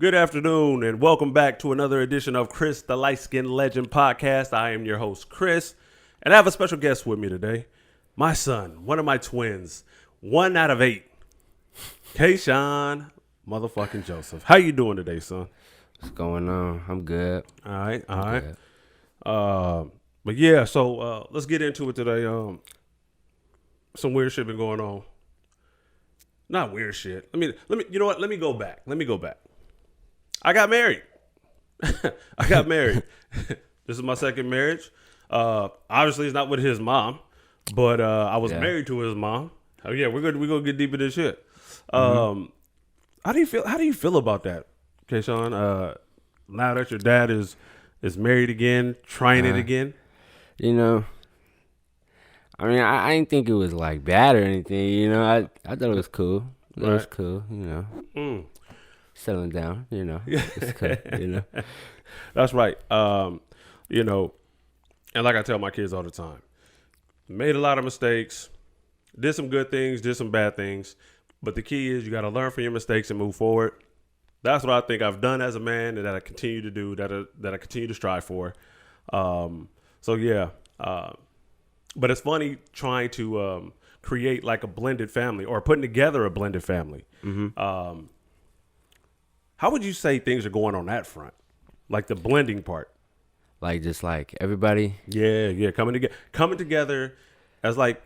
Good afternoon, and welcome back to another edition of Chris, the Light Skin Legend podcast. I am your host, Chris, and I have a special guest with me today. My son, one of my twins, 1 out of 8, Kayshawn motherfucking Joseph. How you doing today, son? What's going on? I'm good. All right. But yeah, so let's get into it today. Some weird shit been going on. Not weird shit. Let me. You know what? Let me go back. I got married. This is my second marriage. Obviously, it's not with his mom, but I was married to his mom. Oh yeah, we're gonna get deep into this shit. How do you feel? How do you feel about that, Kayshawn? Now that your dad is married again, trying it again. You know, I mean, I didn't think it was like bad or anything. You know, I thought it was cool. It was cool. You know. Settling down, you know. It's cool, you know. That's right. You know, and like I tell my kids all the time, made a lot of mistakes, did some good things, did some bad things, but the key is you got to learn from your mistakes and move forward. That's what I think I've done as a man, and that I continue to do, that I continue to strive for. So yeah, but it's funny trying to create like a blended family or putting together a blended family. How would you say things are going on that front? Like the blending part. Like just like everybody. Yeah, coming together as like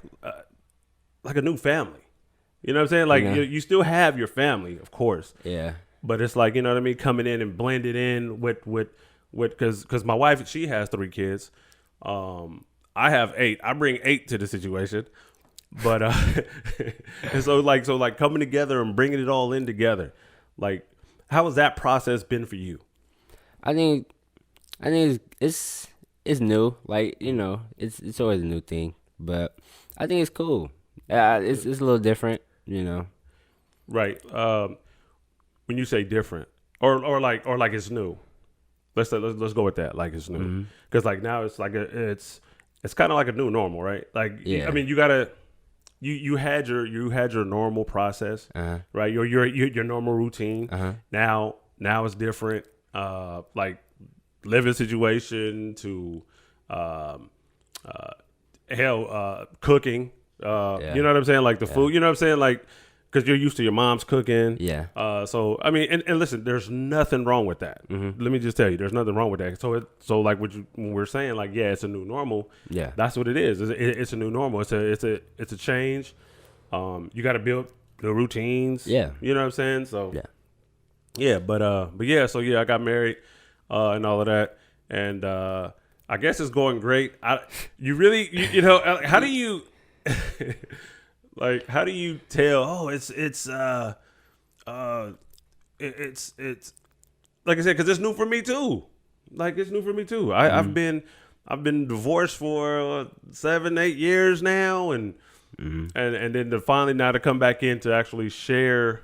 a new family. You know what I'm saying? Like you still have your family, of course. Yeah. But it's like, you know what I mean, coming in and blended in with because my wife, she has 3 kids. I have 8. I bring 8 to the situation. But and so like coming together and bringing it all in together, like. How has that process been for you? I think it's new. Like, you know, it's always a new thing, but I think it's cool. It's a little different, you know. Right. When you say different, or like it's new, let's go with that. Like it's new, because like now it's like it's kind of like a new normal, right? Like I mean, you gotta. You had your normal process, right? Your normal routine. Now it's different. Like living situation to cooking. You know what I'm saying? Like the food. You know what I'm saying? Like because you're used to your mom's cooking. Yeah. So I mean, and listen, there's nothing wrong with that. Let me just tell you, there's nothing wrong with that. So like when we're saying like, yeah, it's a new normal. Yeah. That's what it is. It's a new normal. It's a change. You got to build the routines. Yeah. You know what I'm saying? So yeah. But yeah. So yeah, I got married, and all of that, and I guess it's going great. You know, how do you? Like, how do you tell? Oh, it's like I said, because it's new for me too. Like it's new for me too. I've been divorced for 7-8 years now, and then to finally now to come back in to actually share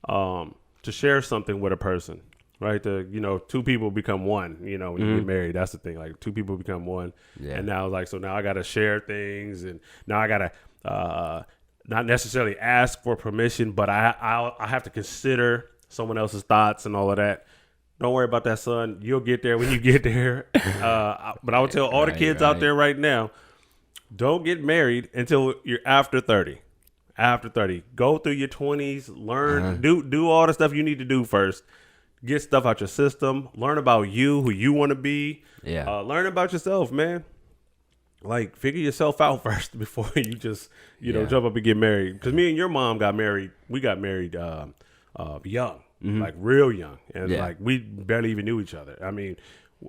something with a person, right? To 2 people become one. You know, when you get married, that's the thing. Like 2 people become one, and now like so now I got to share things, and now I got to. Not necessarily ask for permission, but I have to consider someone else's thoughts and all of that. Don't worry about that, son. You'll get there when you get there. But I would tell all the kids out there right now, don't get married until you're after 30. After 30, go through your 20s, learn, do all the stuff you need to do first. Get stuff out your system. Learn about you, who you want to be. Yeah. Learn about yourself, man. Like, figure yourself out first before you just, jump up and get married. Because me and your mom got married. We got married young, like real young. And like, we barely even knew each other. I mean,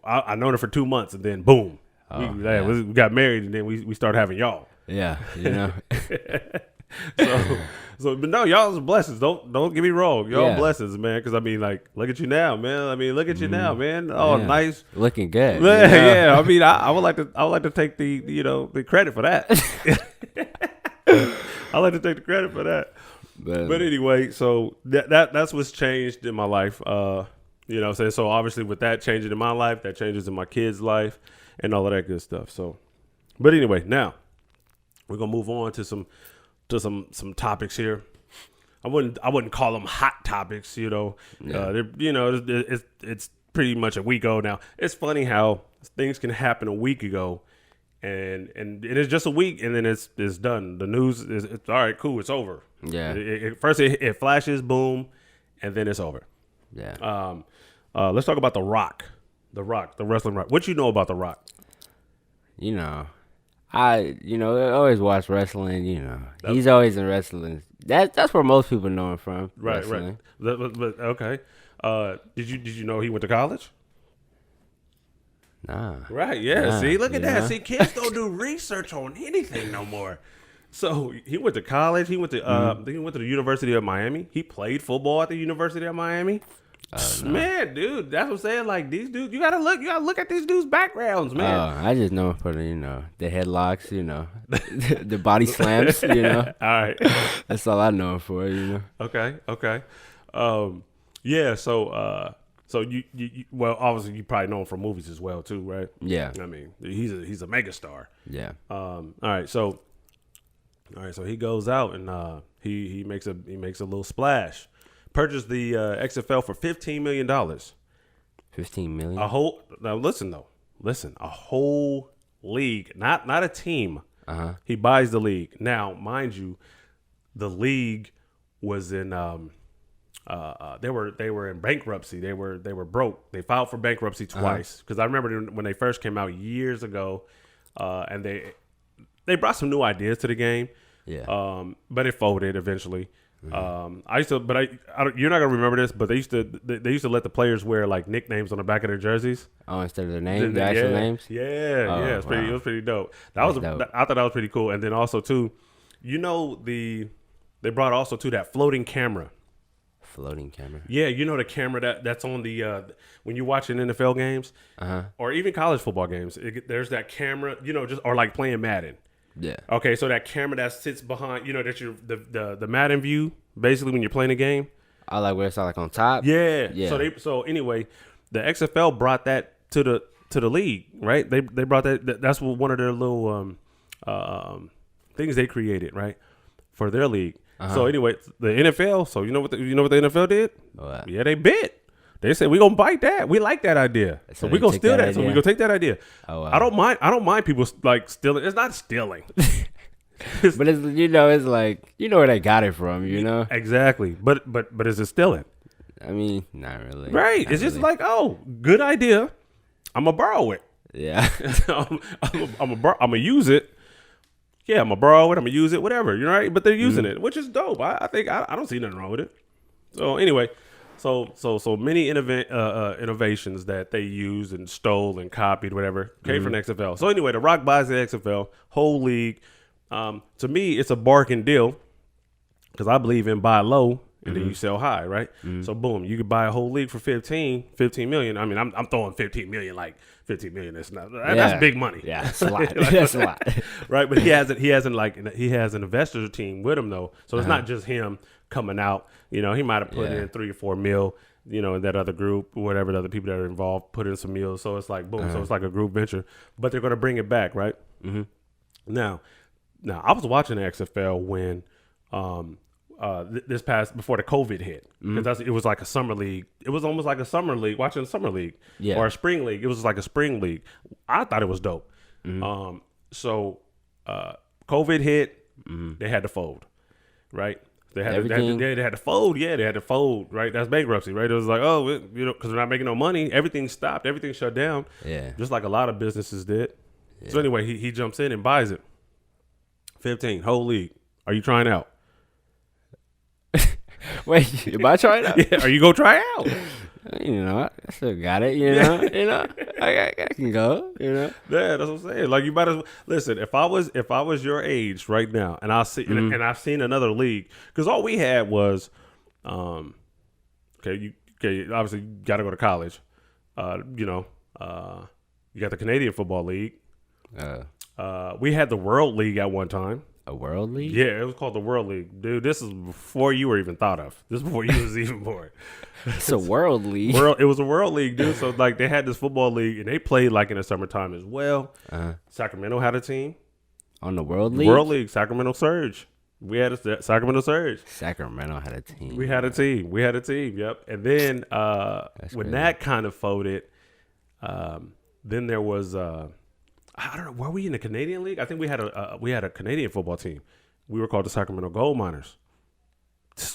I known her for 2 months and then boom. We got married and then we started having y'all. Yeah, you know. So, but no, y'all's blessings. Don't get me wrong. Y'all blessings, man. Because I mean, like, look at you now, man. You now, man. Oh, nice, looking good. Yeah. I mean, I would like to take the credit for that. I like to take the credit for that. But anyway, so that's what's changed in my life. You know what I'm saying? So obviously, with that changing in my life, that changes in my kids' life, and all of that good stuff. So, but anyway, now we're gonna move on to some topics here. I wouldn't call them hot topics. It's pretty much a week ago now. It's funny how things can happen a week ago, and it's just a week, and then it's done. The news it's all right, cool, it's over. Yeah. First it flashes, boom, and then it's over. Yeah. Let's talk about The Rock, the wrestling Rock. What you know about The Rock? I always watch wrestling. He's always in wrestling. That's where most people know him from. Right. But okay. Did you know he went to college? Nah. Right. Yeah. Nah, See, look at that. See, kids don't do research on anything no more. So he went to college. He went to the University of Miami. He played football at the University of Miami. No. Man, dude, that's what I'm saying. Like these dudes, you gotta look at these dudes' backgrounds, man. I just know him for the headlocks, the body slams, All right, that's all I know him for, Okay. Yeah. So you well, obviously you probably know him from movies as well too, right? Yeah. I mean, he's a megastar. Yeah. All right. So he goes out and he makes a little splash. Purchased the XFL for $15 million. $15 million. A whole league, not a team. He buys the league. Now, mind you, the league was in they were in bankruptcy. They were broke. They filed for bankruptcy twice because I remember when they first came out years ago, and they brought some new ideas to the game. Yeah. But it folded eventually. I used to, but you're not gonna remember this, but they used to let the players wear like nicknames on the back of their jerseys. Oh, instead of their names, the actual names. Yeah, it was pretty dope. I thought that was pretty cool. And then also too, they brought also to that floating camera. Floating camera. Yeah, the camera that's on the when you're watching NFL games, or even college football games. There's that camera, or like playing Madden. Yeah. Okay, so that camera that sits behind, that you're the Madden view, basically when you're playing a game. I like where it's like on top. Yeah. So anyway, the XFL brought that to the league, right? They brought that. That's what one of their little things they created, right, for their league. So anyway, the NFL. So you know what the NFL did? What? Yeah, they bit. They said we gonna bite that. We like that idea, so we gonna steal that. So we gonna take that idea. Oh, wow. I don't mind people like stealing. It's not stealing, but it's it's like where they got it from. Exactly. But is it stealing? I mean, not really. Right. Not it's just really. like, oh, good idea. I'm gonna borrow it. Yeah. I'm gonna use it. Yeah, I'm gonna borrow it. I'm gonna use it. Whatever. You're right. But they're using it, which is dope. I think I don't see nothing wrong with it. So anyway. So many innovations that they used and stole and copied, whatever, came from the XFL. So anyway, The Rock buys the XFL, whole league. To me, it's a bargain deal because I believe in buy low and then you sell high, right? So boom, you could buy a whole league for 15 million. I mean, I'm throwing 15 million, like 15 million. That's big money. Yeah, that's a lot. That's a lot. Right? But he has an investor team with him though, so it's not just him coming out. He might have put in 3 or 4 mil. In that other group, whatever the other people that are involved, put in some meals. So it's like boom. So it's like a group venture, but they're going to bring it back, right? Now, I was watching the XFL when this past before the COVID hit, because it was like a summer league. It was almost like a summer league, watching a summer league or a spring league. It was like a spring league. I thought it was dope. So COVID hit, they had to fold, right? They had to fold. Yeah, they had to fold. Right, that's bankruptcy. Right, it was like, oh, because we're not making no money. Everything stopped. Everything shut down. Yeah, just like a lot of businesses did. Yeah. So anyway, he jumps in and buys it. 15 whole league. Are you trying out? Wait, am I trying out? Yeah, are you gonna try out? I still got it. I can go. Yeah, that's what I'm saying. Like you might as well listen. If I was your age right now, and and I've seen another league, because all we had was, you obviously you got to go to college. You got the Canadian Football League. We had the World League at one time. A World League? Yeah, it was called the World League. Dude, this is before you were even thought of. This is before you was even born. It's a World League. It was a World League, dude. So, like, they had this football league, and they played, like, in the summertime as well. Sacramento had a team. On the World League? World League, Sacramento Surge. We had a Sacramento Surge. Sacramento had a team. We had a team. Yep. And then when that kind of folded, then there was I don't know. Were we in the Canadian League? I think we had a Canadian football team. We were called the Sacramento Gold Miners.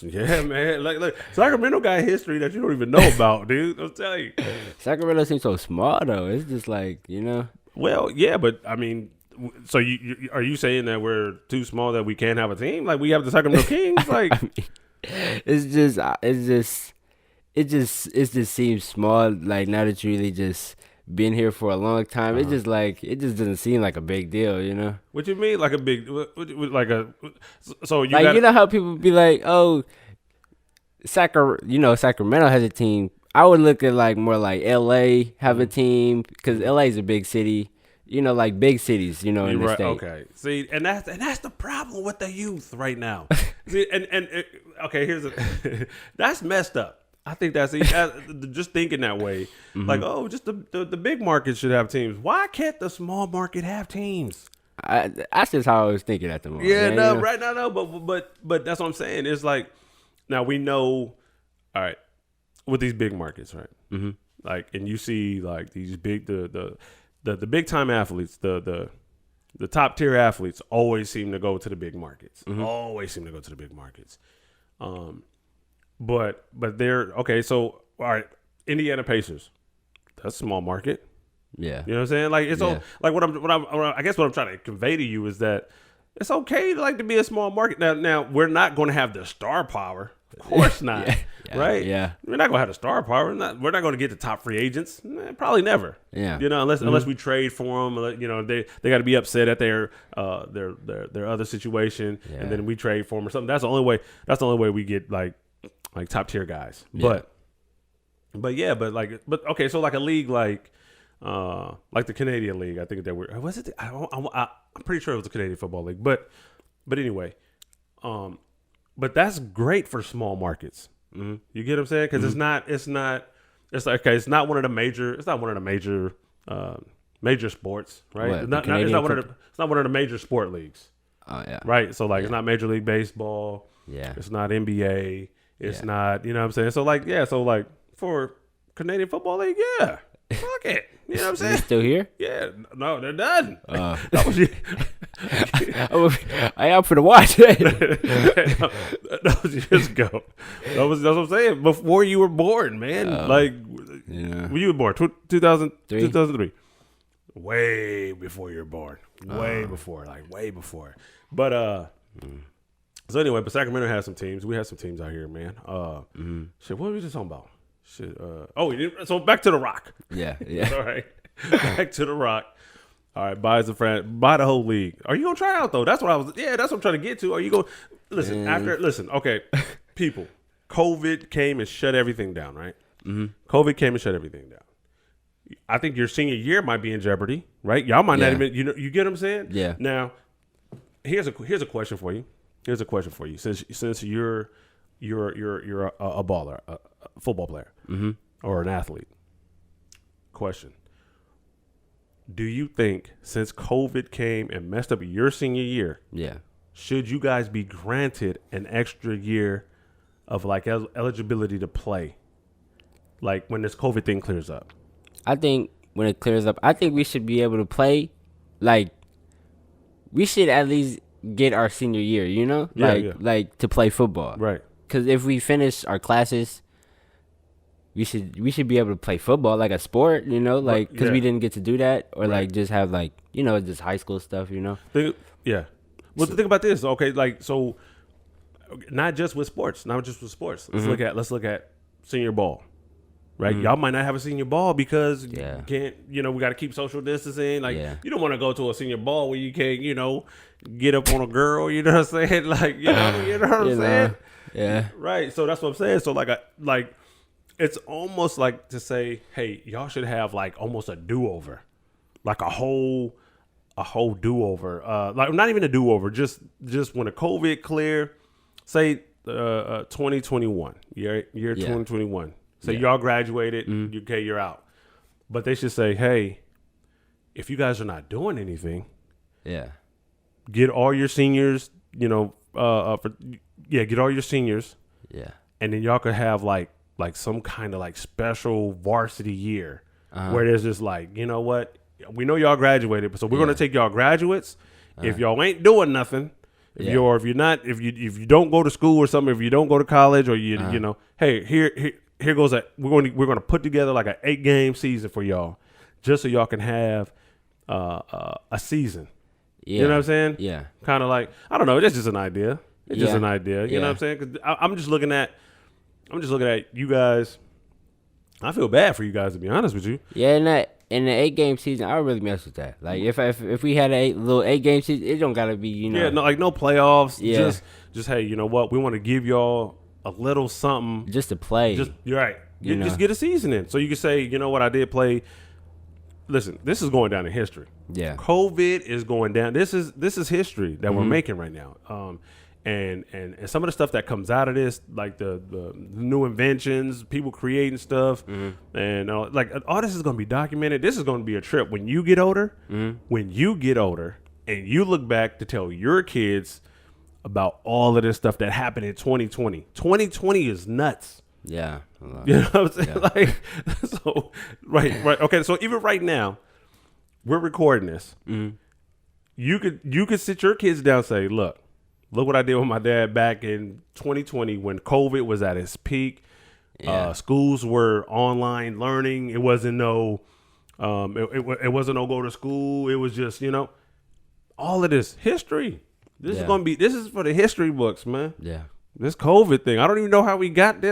Yeah, man. Like Sacramento got history that you don't even know about, dude. I'm telling you. Sacramento seems so small though. It's just like, Well, yeah, but I mean, so you are you saying that we're too small that we can't have a team? Like we have the Sacramento Kings? Like it just seems small. Like now that you really just been here for a long time, it just doesn't seem like a big deal, What you mean, like a big, like a? So you like you know how people be like, oh, Sacramento has a team. I would look at like more like LA have a team because LA is a big city. Like big cities, in the state. Okay. See, and that's the problem with the youth right now. See, okay, that's messed up. I think that's just thinking that way. Mm-hmm. Like, oh, just the big market should have teams. Why can't the small market have teams? That's just how I was thinking at the moment. Yeah, right now, no, but that's what I'm saying. It's like now we know, all right, with these big markets, right? Mm-hmm. Like, and you see like these big the big time athletes, the top tier athletes always seem to go to the big markets. Mm-hmm. Always seem to go to the big markets. But they're okay. So all right, Indiana Pacers, that's a small market. Yeah, you know what I'm saying. Like it's all like what I guess what I'm trying to convey to you is that it's okay to be a small market. Now we're not going to have the star power, of course not. Right? Yeah, we're not going to have the star power. We're not going to get the top free agents. Probably never. Yeah, unless we trade for them. They got to be upset at their other situation, and then we trade for them or something. That's the only way. That's the only way we get like top tier guys. Yeah. But okay, so like a league like the Canadian League, I think that was it. I'm pretty sure it was the Canadian Football League, but anyway, but that's great for small markets. Mm-hmm. You get what I'm saying? Because it's like okay, it's not one of the major major sports, right? It's not one of the major sport leagues. Oh yeah, right. So like it's not Major League Baseball. Yeah, it's not NBA. It's not, you know what I'm saying? So like for Canadian Football League, yeah. Fuck it. You know what I'm saying? Is it still here? Yeah. No, they're done. That was I am for the watch. That was years ago. That's what I'm saying. Before you were born, man. When you were born, 2003. Way before you were born. Way before. But so anyway, but Sacramento has some teams. We have some teams out here, man. Shit, what were we just talking about? Shit. So back to the Rock. Yeah. All right. Back to the Rock. All right, buy the whole league. Are you gonna try out though? That's what I'm trying to get to. Are you going listen, okay. People, COVID came and shut everything down, right? Mm-hmm. COVID came and shut everything down. I think your senior year might be in jeopardy, right? Y'all might not even you get what I'm saying? Yeah. Now, here's a question for you. Since you're a baller, a football player, mm-hmm. or an athlete. Question: do you think since COVID came and messed up your senior year, should you guys be granted an extra year of like eligibility to play, like when this COVID thing clears up? I think when it clears up, I think we should be able to play. Like we should at least get our senior year, like to play football, right? Because if we finish our classes, we should be able to play football like a sport, because we didn't get to do that, or like just have like just high school stuff, Well, the thing about this, okay, like so, not just with sports. Let's look at senior ball. Right, y'all might not have a senior ball because you can't. We got to keep social distancing. Like, you don't want to go to a senior ball where you can't, get up on a girl. You know what I'm saying? Like, you know what I'm saying? Yeah. Right. So that's what I'm saying. So like, it's almost like to say, hey, y'all should have like almost a do-over, like a whole do-over. Like not even a do-over. Just when the COVID clear, say 2021 year 2021. So y'all graduated, you're out. But they should say, hey, if you guys are not doing anything, get all your seniors, get all your seniors. Yeah. And then y'all could have like some kind of like special varsity year where there's just like, you know what? We know y'all graduated, so we're gonna take y'all graduates. If y'all ain't doing nothing, if you don't go to school or something, if you don't go to college or you know, hey, here goes we're gonna put together like an 8-game season for y'all, just so y'all can have a season. Yeah. You know what I'm saying? Yeah. Kind of like, I don't know. It's just an idea. It's just an idea. You know what I'm saying? Because I'm just looking at you guys. I feel bad for you guys, to be honest with you. Yeah, in the 8-game season, I would really mess with that. Like if we had a little 8-game season, it don't gotta be, you know. Yeah, no playoffs. Yeah. Just hey, you know what? We want to give y'all a little something just to play. You're right. Just get a season in, so you can say, you know what, I did play. Listen, this is going down in history. Yeah. COVID is going down. This is history that we're making right now. And some of the stuff that comes out of this, like the new inventions, people creating stuff, and like all this is going to be documented. This is going to be a trip when you get older. When you get older, and you look back to tell your kids about all of this stuff that happened in 2020. 2020 is nuts. Yeah. You know what I'm saying? Yeah. Like, so right. Okay, so even right now, we're recording this. You could sit your kids down and say, look what I did with my dad back in 2020 when COVID was at its peak. Yeah. Schools were online learning. It wasn't no it wasn't no go to school. It was just, you know, all of this history. This is for the history books, man. Yeah. This COVID thing. I don't even know how we got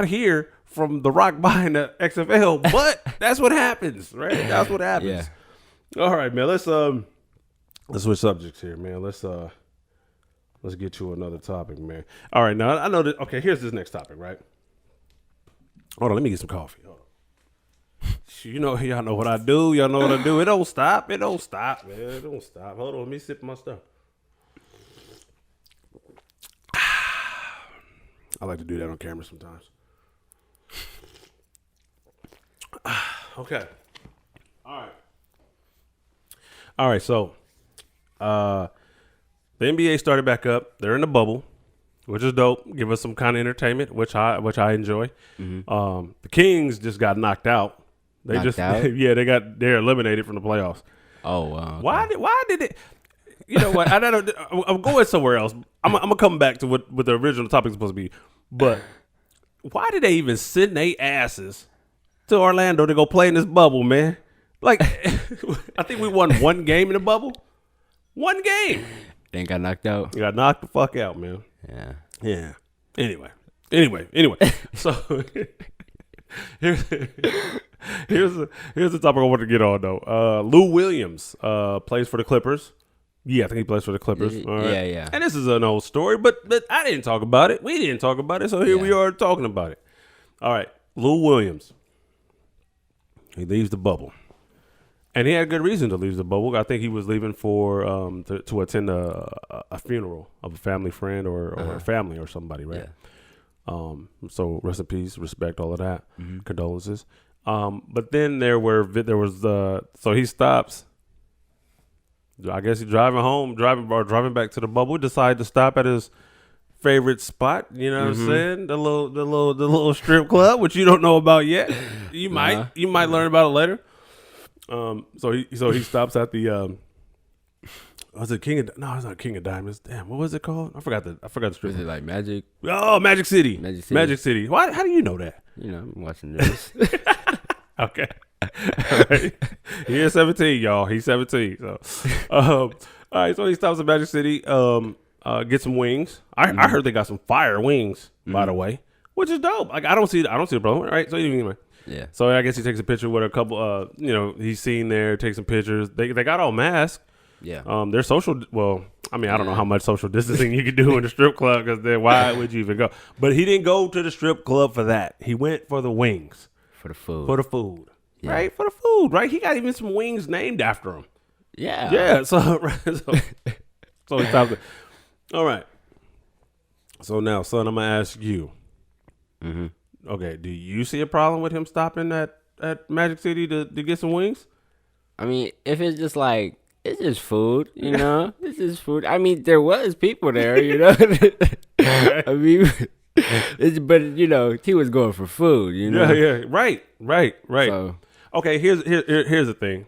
here from The Rock buying the XFL, but that's what happens, right? That's what happens. Yeah. All right, man. Let's switch subjects here, man. Let's get to another topic, man. All right, now I know that. Okay, here's this next topic, right? Hold on, let me get some coffee. Hold on. You know, y'all know what I do. Y'all know what I do. It don't stop. It don't stop, man. It don't stop. Hold on, let me sip my stuff. I like to do that on camera sometimes. Okay. All right. So, the NBA started back up. They're in the bubble, which is dope. Give us some kind of entertainment, which I enjoy. The Kings just got knocked out. They're eliminated from the playoffs. Oh wow. Okay. Why did it? You know what? I'm going somewhere else. I'm gonna come back to what the original topic is supposed to be. But why did they even send their asses to Orlando to go play in this bubble, man? Like, I think we won one game in the bubble. One game. They got knocked out. You got knocked the fuck out, man. Yeah. Anyway. So here's the topic I want to get on though. Lou Williams plays for the Clippers. Yeah, I think he plays for the Clippers. All right. Yeah. And this is an old story, but I didn't talk about it. We didn't talk about it, so here we are talking about it. All right, Lou Williams. He leaves the bubble. And he had good reason to leave the bubble. I think he was leaving for to attend a funeral of a family friend or a family or somebody, right? Yeah. So rest in peace, respect, all of that, condolences. But then there was so he stops. I guess he's driving back to the bubble. Decided to stop at his favorite spot. You know what I'm saying? The little strip club, which you don't know about yet. You might learn about it later. So he stops at the was it King of? No, it's not King of Diamonds. Damn, what was it called? I forgot the strip. Is it like Magic? Oh, Magic City. Magic City. Why? How do you know that? You know, I'm watching this. Okay. All right. He is 17, y'all. He's 17. So, all right. So he stops at Magic City. Get some wings. I heard they got some fire wings, by the way, which is dope. Like I don't see the problem, right? So anyway, yeah. So I guess he takes a picture with a couple. He's seen there. Takes some pictures. They got all masked. Yeah. They're social. Well, I mean, I don't know how much social distancing you could do in the strip club because then why would you even go? But he didn't go to the strip club for that. He went for the wings. For the food. Yeah. Right? For the food, right? He got even some wings named after him. Yeah. Yeah. So he stopped it. All right. So now, son, I'm going to ask you. Okay. Do you see a problem with him stopping at Magic City to get some wings? I mean, if it's just like, It's just food, you know. It's just food. I mean, there was people there, you know. I mean, but you know, he was going for food, you know. Yeah. Right. So, Okay, here's the thing.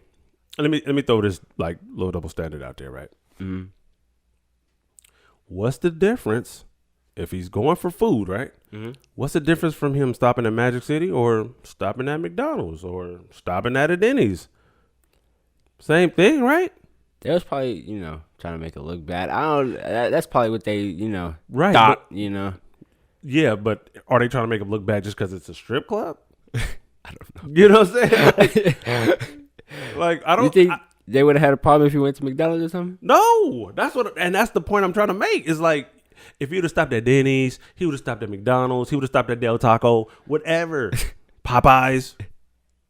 Let me throw this like little double standard out there, right? mm-hmm. What's the difference if he's going for food, right? Mm-hmm. What's the difference from him stopping at Magic City or stopping at McDonald's or stopping at a Denny's? Same thing, right? They was probably, you know, trying to make it look bad. I don't. That's probably what they, you know, right, thought, but, you know. Yeah, but are they trying to make him look bad just because it's a strip club? I don't know. You know what I'm saying? Like I don't. You think they would have had a problem if you went to McDonald's or something? No, that's the point I'm trying to make. Is like if you'd have stopped at Denny's, he would have stopped at McDonald's, he would have stopped at Del Taco, whatever, Popeyes.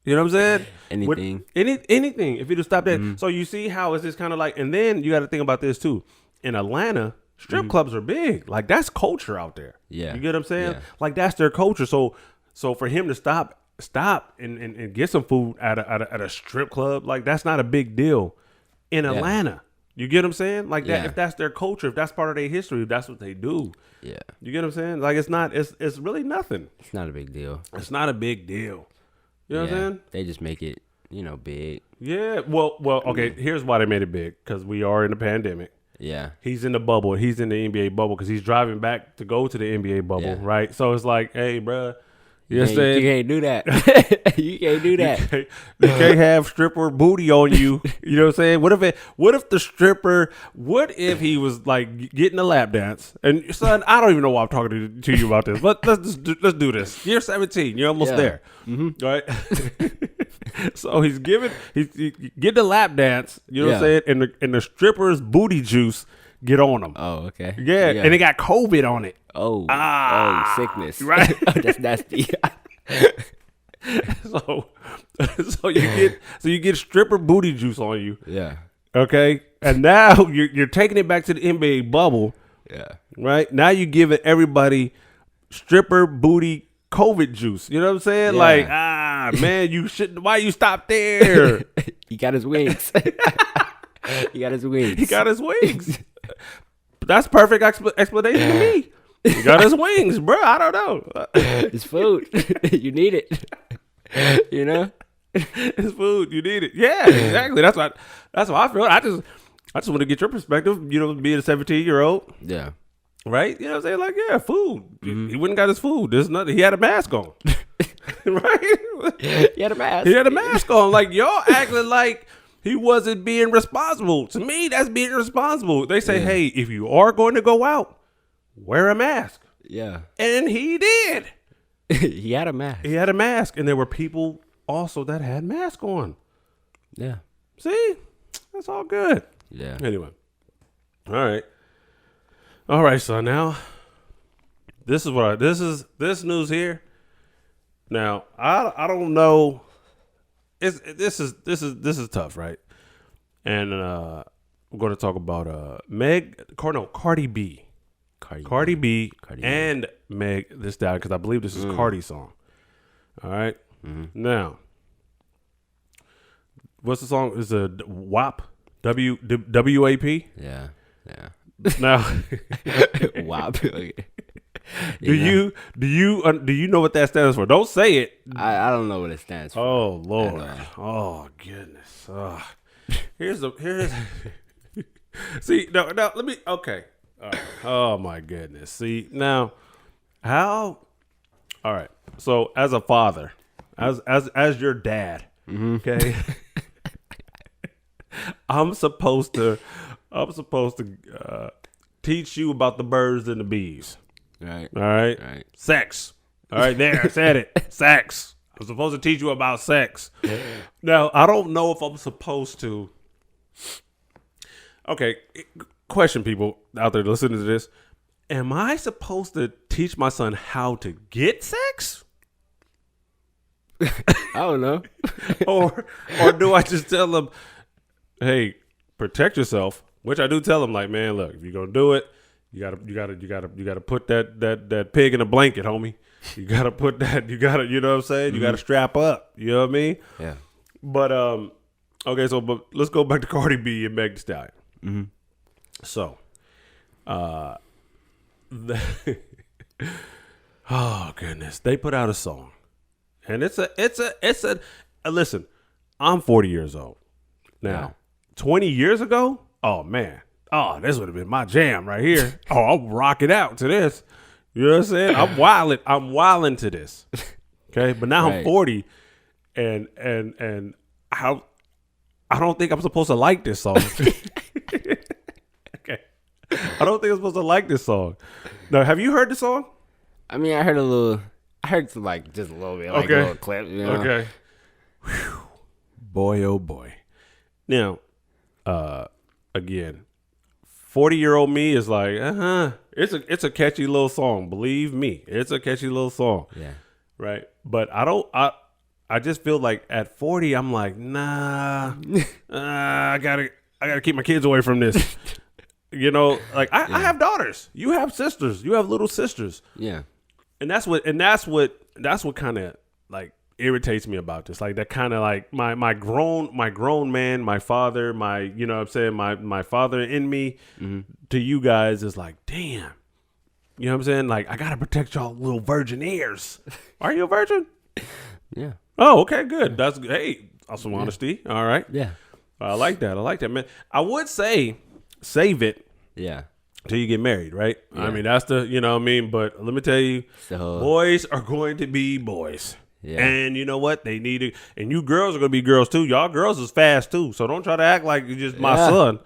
You know what I'm saying? Anything. Anything. If you'd have stopped at, so you see how it's just kind of like, and then you got to think about this too. In Atlanta, strip clubs are big. Like that's culture out there. Yeah. You get what I'm saying? Yeah. Like that's their culture. So for him to stop and get some food at a strip club, like that's not a big deal in Atlanta. You get what I'm saying? Like that, if that's their culture, if that's part of their history, if that's what they do. Yeah. You get what I'm saying? Like it's really nothing. It's not a big deal. It's not a big deal. You know what I'm saying? They just make it, you know, big. Yeah. Well, okay, here's why they made it big. Because we are in a pandemic. Yeah. He's in the bubble. He's in the NBA bubble because he's driving back to go to the NBA bubble, right? So it's like, hey, bruh. You can't do that. You can't do that. You can't have stripper booty on you. You know what I'm saying? What if he was like getting a lap dance? And son, I don't even know why I'm talking to you about this. But let's do this. You're 17. You're almost there. Mm-hmm. Right? So he's getting a lap dance. You know what I'm saying? And the stripper's booty juice get on him. Oh, okay. Yeah. And it got COVID on it. Oh, sickness. Right. Oh, that's nasty. So you get stripper booty juice on you. Yeah. Okay. And now you're taking it back to the NBA bubble. Yeah. Right. Now you giving everybody stripper booty COVID juice. You know what I'm saying? Yeah. Like, man, you shouldn't. Why you stop there? He got his wings. He got his wings. That's perfect explanation to me. He got his wings, bro. I don't know. It's food. You need it. You know? It's food. You need it. Yeah, exactly. That's what I feel. I just want to get your perspective, you know, being a 17-year-old. Yeah. Right? You know what I'm saying? Like, yeah, food. He wouldn't got his food. There's nothing. He had a mask on. Right? He had a mask. He had a mask on. Like, y'all acting like he wasn't being responsible. To me, that's being responsible. They say, hey, if you are going to go out, wear a mask. Yeah. And he did. He had a mask. He had a mask. And there were people also that had masks on. Yeah. See? That's all good. Yeah. Anyway. All right, so now this news here. Now, I don't know. This is tough, right? And we're going to talk about Cardi B. Cardi B and Meg Thee Stallion, because I believe this is Cardi's song. All right. Now, what's the song? Is a WAP? WAP? Yeah. Now, WAP. do you know what that stands for? Don't say it. I don't know what it stands for. Oh Lord. Oh goodness. Oh. Here's See, no, let me. Okay. All right. Oh my goodness. See now, how? All right. So as a father, as your dad, okay, I'm supposed to teach you about the birds and the bees. Right. All right. Right. Sex. All right. There, I said it. Sex. I'm supposed to teach you about sex. Now, I don't know if I'm supposed to. Okay. Question, people out there listening to this. Am I supposed to teach my son how to get sex? I don't know. or do I just tell him, hey, protect yourself? Which I do tell him, like, man, look, if you're gonna do it, you gotta put that pig in a blanket, homie. You gotta put that. You know what I'm saying? You gotta strap up. You know what I mean? Yeah. But Okay, so but let's go back to Cardi B and Meg Thee Stallion. Mm-hmm. So, oh goodness, they put out a song, and it's a listen. I'm 40 years old now. Yeah. 20 years ago, oh man, oh this would have been my jam right here. Oh, I'll rock it out to this. You know what I'm saying? I'm wilding to this. Okay, but now I'm 40, and I don't think I'm supposed to like this song. Okay. I don't think I'm supposed to like this song. Now, have you heard the song? I mean, I heard like just a little bit, like a little clip. You know? Okay. Whew. Boy, oh boy. Now, again, 40-year-old me is like, it's a catchy little song. Believe me, it's a catchy little song. Yeah. Right. But I just feel like at 40, I'm like, nah, I gotta keep my kids away from this. You know, like I have daughters. You have sisters. You have little sisters. Yeah. And that's what kind of like irritates me about this. Like that kind of like my grown man, my father, you know what I'm saying, my father in me to you guys is like, damn. You know what I'm saying? Like, I got to protect y'all little virgin ears. Are you a virgin? Yeah. Oh, okay, good. That's good. Hey, some honesty. All right. Yeah. I like that, man. I would say save it. Yeah. Till you get married, right? Yeah. I mean, that's the, you know what I mean? But let me tell you, boys are going to be boys. Yeah. And you know what? They need to, and you girls are going to be girls too. Y'all girls is fast too. So don't try to act like you're just my son.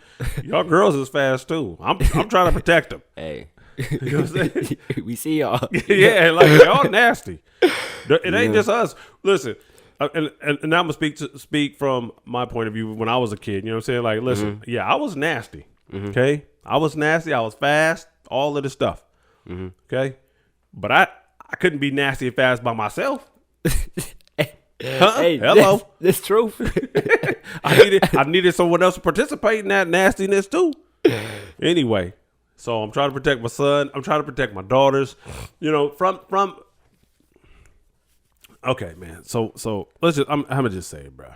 Y'all girls is fast too. I'm trying to protect them. Hey. You know what I'm saying? We see y'all. Yeah, like y'all nasty. It ain't just us. Listen, and now I'm gonna speak from my point of view when I was a kid. You know what I'm saying? Like, listen, yeah, I was nasty. Okay, I was nasty. I was fast. All of this stuff. Okay, but I couldn't be nasty and fast by myself. Hey, hello, that's truth. I needed someone else to participate in that nastiness too. Anyway. So I'm trying to protect my son. I'm trying to protect my daughters. You know, from. Okay, man. So let's just. I'm gonna just say it, bro.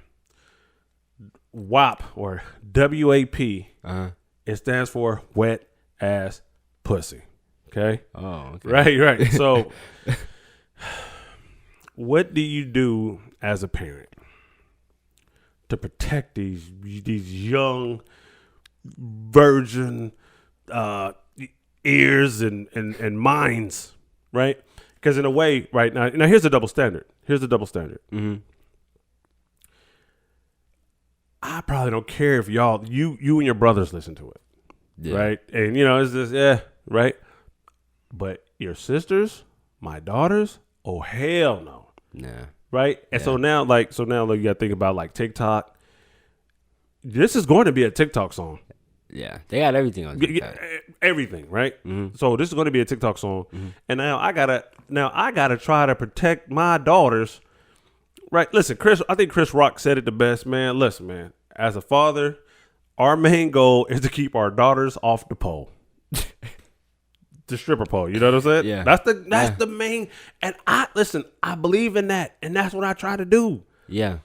WAP or WAP. It stands for wet ass pussy. Okay. Oh. Okay. Right. So, what do you do as a parent to protect these young virgin ears and minds, right? Because in a way, right now here's the double standard. I probably don't care if you and your brothers listen to it, right? And you know, it's just right. But your sisters, my daughters, oh hell no, right? And so now you got to think about like TikTok. This is going to be a TikTok song. Yeah, they got everything on TikTok. Everything, right? So this is going to be a TikTok song, and now I gotta try to protect my daughters, right? Listen, I think Chris Rock said it the best, man. Listen, man, as a father, our main goal is to keep our daughters off the pole, the stripper pole. You know what I'm saying? Yeah, that's the main. And I believe in that, and that's what I try to do. Yeah.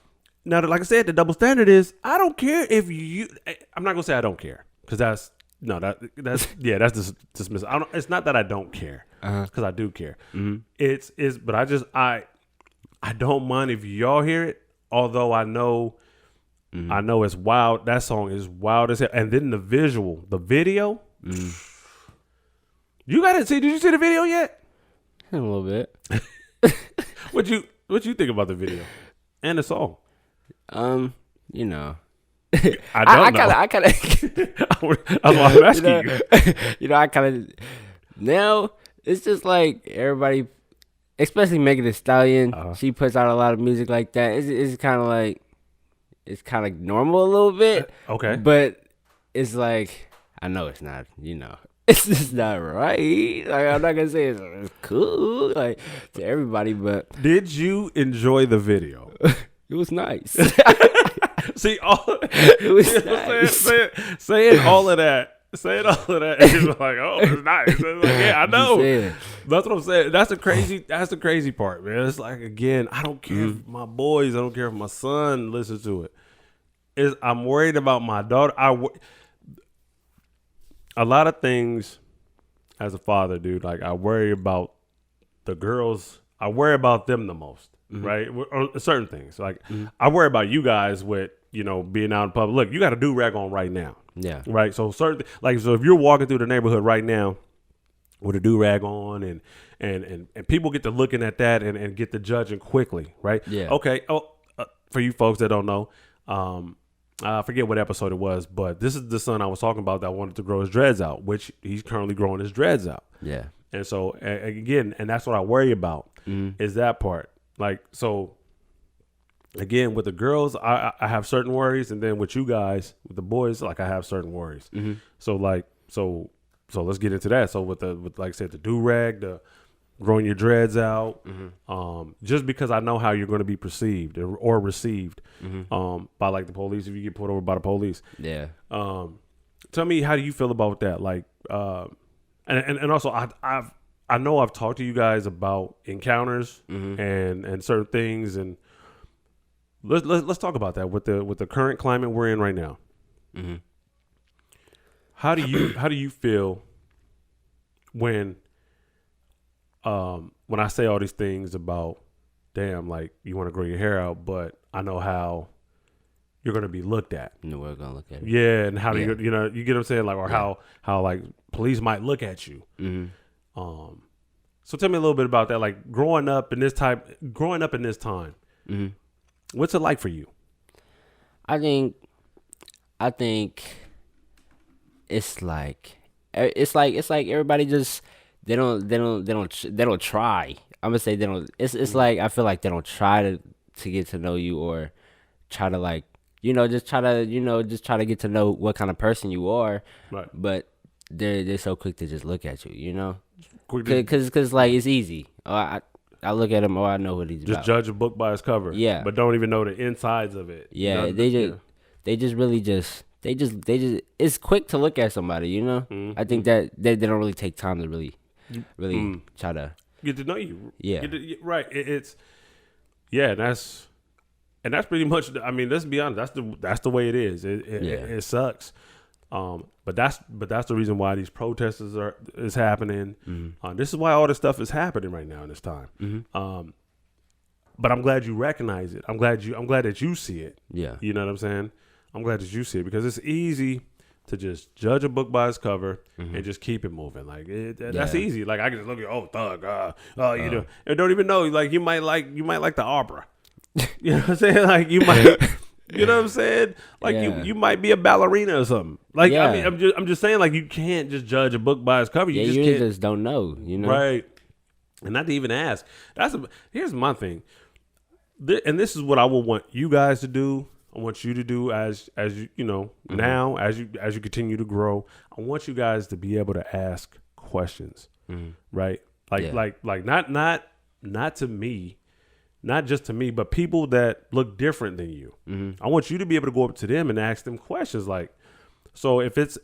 Now, like I said, the double standard is I don't care if you. I'm not gonna say I don't care because that's dismissive. It's not that I don't care because I do care. But I don't mind if y'all hear it. Although I know it's wild. That song is wild as hell. And then the video. You gotta see. Did you see the video yet? A little bit. What you think about the video and the song? You know, I don't know. I kind of. That's why I'm asking you. You know, I kind of. Now it's just like everybody, especially Meg Thee Stallion. She puts out a lot of music like that. It's kind of like, it's kind of normal a little bit. Okay, but it's like I know it's not. You know, it's just not right. Like I'm not gonna say it's cool like to everybody, but did you enjoy the video? It was nice. See, it was nice. Saying all of that. It's like, oh, it's nice. It's like, yeah, I know. That's what I'm saying. That's the crazy part, man. It's like, again, I don't care if my boys, I don't care if my son listens to it. is I'm worried about my daughter. A lot of things as a father, dude. Like I worry about the girls. I worry about them the most, right? Or certain things. Like I worry about you guys with being out in public. Look, you got a do-rag on right now. Yeah. Right. So so if you're walking through the neighborhood right now with a do-rag on and people get to looking at that and get to judging quickly, right? Yeah. Okay. For you folks that don't know, I forget what episode it was, but this is the son I was talking about that wanted to grow his dreads out, which he's currently growing his dreads out. Yeah. And so again, and that's what I worry about is that part. Like, so again, with the girls, I have certain worries. And then with you guys, with the boys, like I have certain worries. So like, so let's get into that. So with like I said, the do-rag, the growing your dreads out, just because I know how you're going to be perceived or received by like the police if you get pulled over by the police. Yeah. Tell me, how do you feel about that? Like, and also I know I've talked to you guys about encounters and certain things, and let's talk about that with the current climate we're in right now. How do you feel when I say all these things about, damn, like you want to grow your hair out, but I know how you're going to be looked at. No, we're going to look at it. Yeah, and how do you get what I'm saying? Like, or how like police might look at you. So tell me a little bit about that. Like growing up in this time, what's it like for you? I think it's like everybody just they don't try. I'm gonna say they don't. It's like I feel like they don't try to get to know you or try to like just try to get to know what kind of person you are. Right. But they're so quick to just look at you. Because like it's easy. I look at him. I know what he's just about. Judge a book by its cover. Yeah. But don't even know the insides of it. Yeah. They just it's quick to look at somebody. I think that they don't really take time to really try to get to know you. Yeah. Right. And that's pretty much. I mean, let's be honest. That's the way it is. It sucks. But that's the reason why these protests is happening. This is why all this stuff is happening right now in this time. But I'm glad you recognize it. I'm glad that you see it. Yeah. You know what I'm saying? I'm glad that you see it, because it's easy to just judge a book by its cover and just keep it moving. Like that's easy. Like I can just look at thug, and don't even know. Like you might like the opera. You know what I'm saying? Like you might. You know what I'm saying? Like you might be a ballerina or something. Like I mean, I'm just saying, like you can't just judge a book by its cover. You just don't know. Right? And not to even ask. Here's my thing, and this is what I would want you guys to do. I want you to do as you now as you continue to grow. I want you guys to be able to ask questions, right? Like not to me. Not just to me, but people that look different than you. I want you to be able to go up to them and ask them questions. Like, so if it's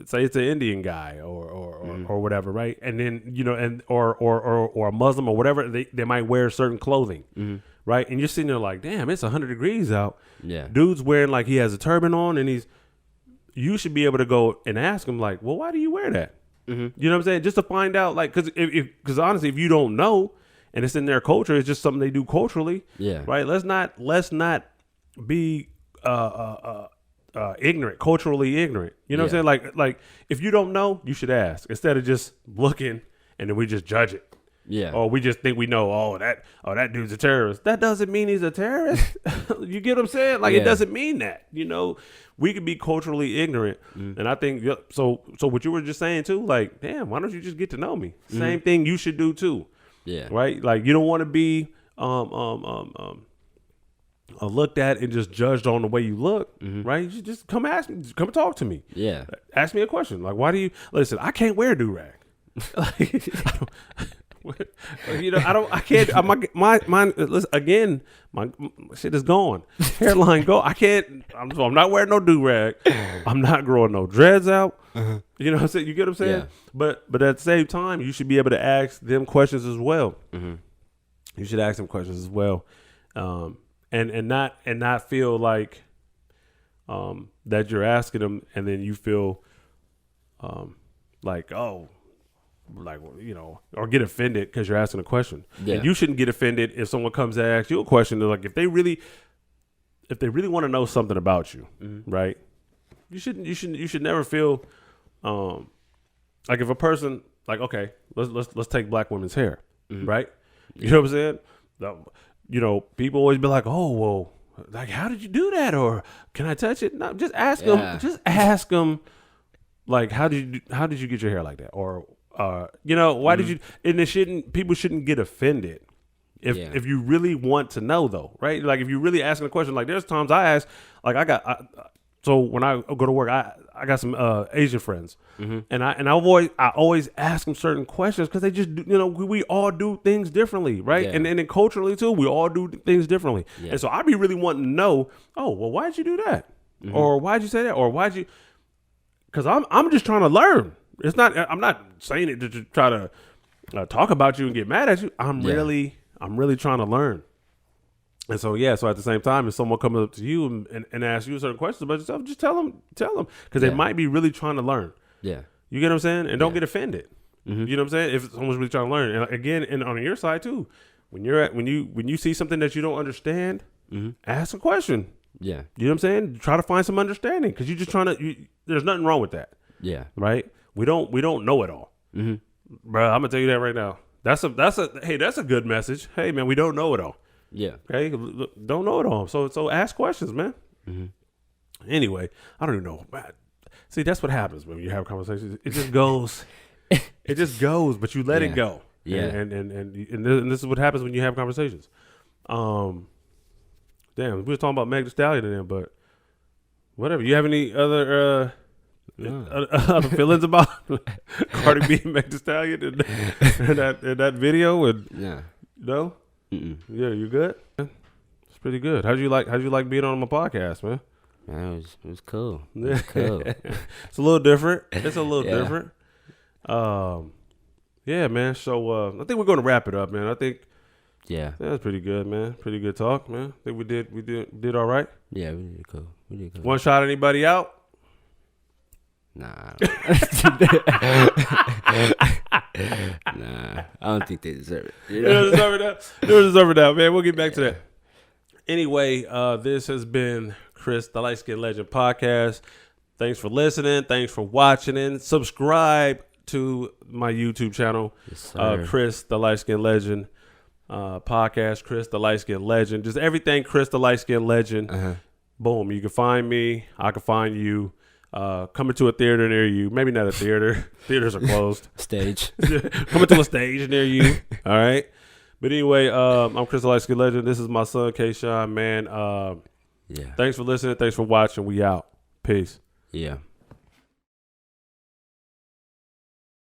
say it's an Indian guy or whatever, right? And then or a Muslim or whatever, they might wear certain clothing, right? And you're sitting there like, damn, it's 100 degrees out. Yeah, dude's wearing like he has a turban on, and you should be able to go and ask him like, well, why do you wear that? You know what I'm saying? Just to find out, like, because honestly, if you don't know and it's in their culture, it's just something they do culturally. Yeah. Right. Let's not be ignorant, culturally ignorant. You know what I'm saying? Like if you don't know, you should ask instead of just looking and then we just judge it. Yeah. Or we just think we know. That dude's a terrorist. That doesn't mean he's a terrorist. You get what I'm saying? Like it doesn't mean that. We could be culturally ignorant, and I think so. So what you were just saying too, like, damn, why don't you just get to know me? Same thing you should do too. Yeah. Right. Like you don't want to be looked at and just judged on the way you look. Right. You should just come talk to me. Yeah. Ask me a question. Like, why do you listen? I can't wear a do-rag. Like, I can't. My listen, again, my shit is gone. Hairline go. I can't. I'm not wearing no do-rag. I'm not growing no dreads out. You know what I'm saying? You get what I'm saying? Yeah. But at the same time, you should be able to ask them questions as well. You should ask them questions as well. and not feel like that you're asking them, and then you feel like, oh, like, you know, or get offended because you're asking a question. Yeah. And you shouldn't get offended if someone comes and asks you a question. Like, if they really want to know something about you, right? You should never feel like if a person, like, okay, let's take black women's hair, right? You know what I'm saying? You know, people always be like, oh, well, like, how did you do that? Or can I touch it? No, just ask them. Just ask them, like, how did you get your hair like that? Or you know, why did you? And people shouldn't get offended if you really want to know, though, right? Like, if you're really asking a question, like, there's times I ask, like, so when I go to work, I got some Asian friends, and I always ask them certain questions because they just, you know, we all do things differently, right? And then culturally too, we all do things differently, and so I be really wanting to know, oh, well, why'd you do that, or why'd you say that, or why'd you? Because I'm just trying to learn. It's not. I'm not saying it to try to talk about you and get mad at you. I'm really trying to learn. And so so at the same time, if someone comes up to you and asks you certain questions about yourself, just tell them because they might be really trying to learn. Yeah, you get what I'm saying, and don't get offended. You know what I'm saying? If someone's really trying to learn, and again, and on your side too, when you see something that you don't understand, ask a question. Yeah, you know what I'm saying? Try to find some understanding because you're just trying to. There's nothing wrong with that. Yeah, right. We don't know it all, bro. I'm gonna tell you that right now. That's a good message. Hey, man, we don't know it all. Yeah. Okay. Don't know it all. So ask questions, man. Anyway, I don't even know. See, that's what happens when you have conversations. It just goes. It just goes, but you let it go. Yeah. And this is what happens when you have conversations. Damn, we were talking about Meg Thee Stallion and then, but whatever. You have any other other feelings about Cardi B and Meg Thee Stallion in that video? And no. Yeah, you good? It's pretty good. How'd you like being on my podcast, man? Man, it was cool. It was cool. It's a little different. It's a little different. Yeah, man. So I think we're gonna wrap it up, man. I think that's pretty good, man. Pretty good talk, man. I think we did all right. Yeah, we did cool. One shot anybody out? Nah. Nah, I don't think they deserve it. You know? They don't deserve it now, man. We'll get back to that. Anyway, this has been Chris, the Light Skin Legend podcast. Thanks for listening. Thanks for watching, and subscribe to my YouTube channel, Chris, the Light Skin Legend podcast. Chris, the Light Skin Legend. Just everything Chris, the Light Skin Legend. Boom. You can find me. I can find you. Coming to a theater near you. Maybe not a theater. Theaters are closed. Stage. Coming to a stage near you. All right. But anyway, I'm Chris the Light Skin Legend. This is my son, Kayshawn, man. Thanks for listening. Thanks for watching. We out. Peace. Yeah.